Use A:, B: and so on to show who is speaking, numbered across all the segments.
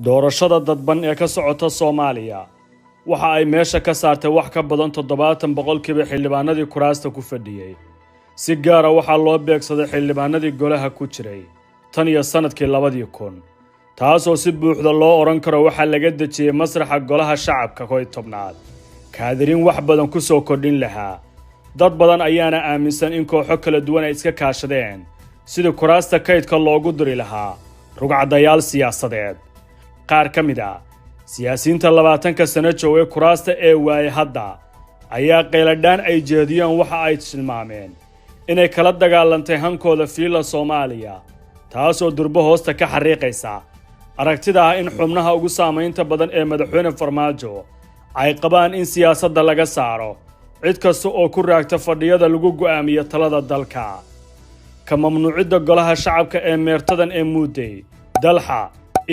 A: doorashada dadban ee ka socota Soomaaliya waxa ay meesha ka saartay wax ka badan 70% xildhibaanadii kuraasta ku fadhiyay si gaar ah waxa loo beegsaday xildhibaanadii golaha ku jiray tan iyo sanadkii 2000 taasoo si buuxda loo oran karo waxa laga dajiyay masraxa golaha shacabka kooy tobnaad kaadirin wax badan ku soo kordhin lahaa dad badan ayaana aaminsan in kooxo kala duwan ay iska kaashadeen sida kuraasta kaydka loogu diri lahaa rugcadayaal siyaasadeed qaar ka mid ah siyaasiyiinta 20 sano joogay kuraasta ee waayay hadda ayaa qeyladaan ay jeediyeen waxa ay tilmaameen inay kala dagaalantay hankooda fiila Soomaaliya taasoo durbo hoosta ka xariiqaysa aragtida ah in xubnaha ugu saameynta badan ee madaxweyne Farmaajo ay qabaan in siyaasadda laga saaro cid kasta oo ku raagta fadhiyada lagu go'aamiyo talada dalka ka mamnuucidda golaha shacabka ee meertadan ee Muudey Dalxa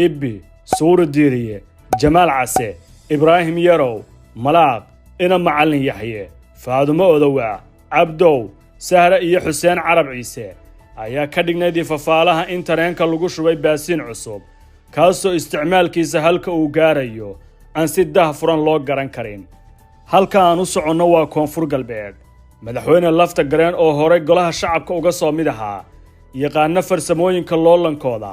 A: Ibi Suur Diiriye Jamaal Case Ibraahim Yarow Malaaq ina Macallin Yaxye Faadumo Odawa Abdow Sahra iyo Xuseen Carab Ciise ayaa ka dhignaydii fafaalaha in tareenka lagu shubay baasiin cusub kaasoo isticmaalkiisa halka uu gaarayo aan si daahfuran loo garan karin halka aan u soconno waa Koonfur Galbeed madaxweyne Lafta Gareen oo hore golaha shacabka uga soo mid ahaa yaqaan farsamooyinka loolankooda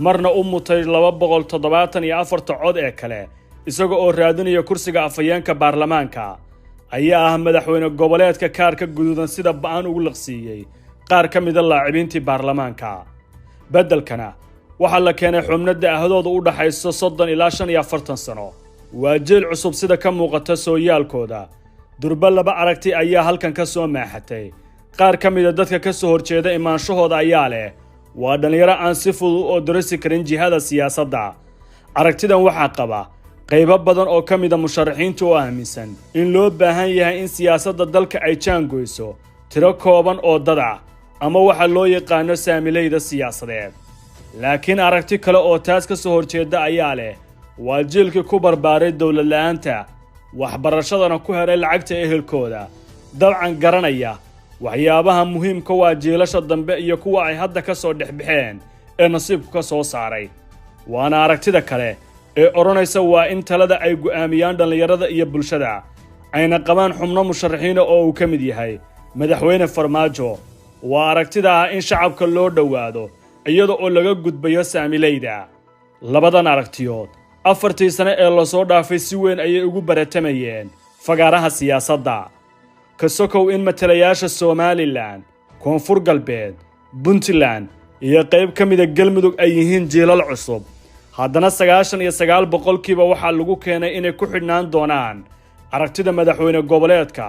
A: marna u mutay 274 cod ee kale isagoo oo raadinaya kursiga afayeenka baarlamaanka ayaa ah madaxweyne goboleedka kaarka guduudan sida baan ugu laqsiiyay qaar ka mid ah laacibiintii baarlamaanka bedelkana waxa la keenay xubnada ahdooda u dhaxayso 30 ilaa 45 sano waa jeel cusub sida ka muuqata sooyaalkooda durba laba aragti ayaa halkan ka soo maaxatay qaar ka mid ah dadka ka soo horjeeda imaanshahooda ayaa leh waa dhalinyaro aan si fudud oo darasi karin jihada siyaasadda aragtidan waxa qaba qaybo badan oo ka mid ah musharaxiinta oo aaminsan in loo baahan yahay in siyaasadda dalka ay jaangoyso tiro kooban oo dad ah ama waxa loo yaqaan saamileyda siyaasadeed laakiin aragti kale oo taas ka soo horjeeda ayaa leh waa jiilkii ku barbaaray dawlad la'aanta waxbarashadana ku heray lacagta ehelkooda dabcan garanaya waxyaabaha muhiimka waa jiilasha dambe iyo kuwa ay hadda ka soo dhexbixeen ee nasiibku ka soo saaray waana aragtida kale ee oranaysa waa in talada ay go'aamiyaan dhalinyarada iyo bulshada ayna qabaan xubno musharaxiin oo uu ka mid yahay madaxweyne Farmaajo waa aragtida ah in shacabka loo dhawaado iyada oo laga gudbayo saamileyda labadan aragtiyood afartii sano ee la soo dhaafay si weyn ayay ugu baratamayeen fagaaraha siyaasadda ka sokow in matalayaasha Somaliland Koonfur Galbeed Puntland iyo qayb ka mid ah Galmudug ay yihiin jiilal cusub haddana 99% waxa lagu keenay inay ku xidhnaan doonaan aragtida madaxweyne goboleedka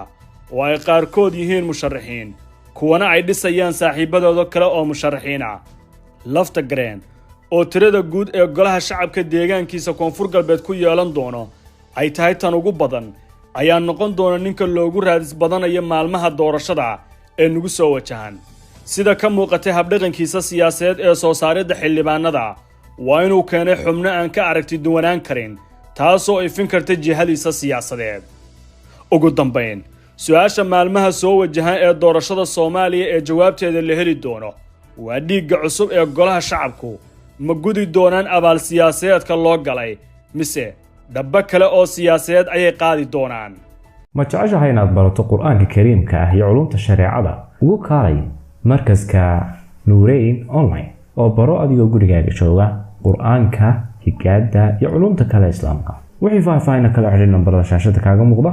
A: oo ay qaarkood yihiin musharaxiin kuwana ay dhisayaan saaxiibadooda kale oo musharaxiin ah Lafta Gareen oo tirada guud ee golaha shacabka deegaankiisa Koonfur Galbeed ku yeelan doono ay tahay tan ugu badan ayaa noqon doona ninka loogu raadis badanayo maalmaha doorashada ee nagu soo wajahan sida ka muuqatay habdhaqankiisa siyaasadeed ee soo saaridda xildhibaanada waa inuu keenay xubno aan ka aragti duwanaan karin taasoo ifin karta jihadiisa siyaasadeed ugu dambeyn su'aasha maalmaha soo wajahan ee doorashada Soomaaliya ee jawaabteeda la heli doono waa dhiigga cusub ee golaha shacabku ma gudi doonaan abaal siyaasadeedka loo galay mise dabba kale oo siyaasadeed ayay qaadi doonaan
B: ma jeceshahay inaad barato quraanka kariimka ah iyo culumta shariicada ugu kaalay markaska Nuureyn online oo baro adigoo gurigaaga jooga quraanka higaada iyo culumta kale islaamka wixii faahfaahin kala xiriir nambarada shaashada kaaga muuqda